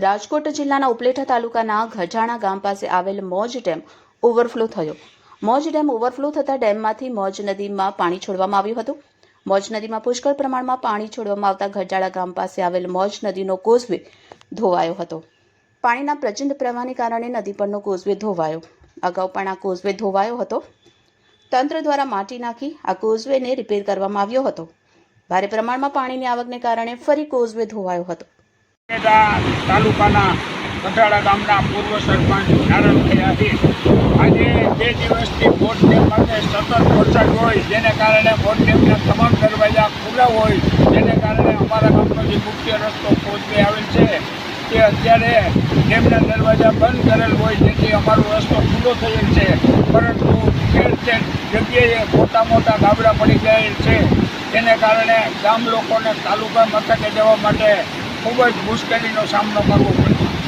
રાજકોટ જિલ્લાના ઉપલેટા તાલુકાના ગજાણા ગામ પાસે આવેલ મોજ ડેમ ઓવરફ્લો થયો. મોજ ડેમ ઓવરફ્લો થતાં ડેમમાંથી મોજ નદીમાં પાણી છોડવામાં આવ્યું હતું. મોજ નદીમાં પુષ્કળ પ્રમાણમાં પાણી છોડવામાં આવતા ગજાણા ગામ પાસે આવેલ મોજ નદીનો કોઝવે ધોવાયો હતો. પાણીના પ્રચંડ પ્રવાહને કારણે નદી પરનો કોઝવે ધોવાયો. અગાઉ પણ આ કોઝવે ધોવાયો હતો. તંત્ર દ્વારા માટી નાખી આ કોઝવેને રિપેર કરવામાં આવ્યો હતો. ભારે પ્રમાણમાં પાણીની આવકને કારણે ફરી કોઝવે ધોવાયો હતો. તાલુકાના ગઢાળા ગામના પૂર્વ સરપંચ નારણભાઈ આહિર આજે 2 દિવસથી બોટ ડેમ માટે સતત વરસાદ હોય, જેને કારણે બોટ ડેમના તમામ દરવાજા ખુલ્લા હોય, જેને કારણે અમારા ગામનો જે મુખ્ય રસ્તો કોઝવે આવેલ છે તે અત્યારે ડેમના દરવાજા બંધ કરેલ હોય, જેથી અમારો રસ્તો ખુલ્લો થયેલ છે. પરંતુ ઠેર ઠેર જગ્યાએ મોટા ગાબડા પડી ગયેલ છે, તેને કારણે ગામ લોકોને તાલુકા મથકે જવા માટે ખૂબ જ મુશ્કેલીનો સામનો કરવો પડ્યો.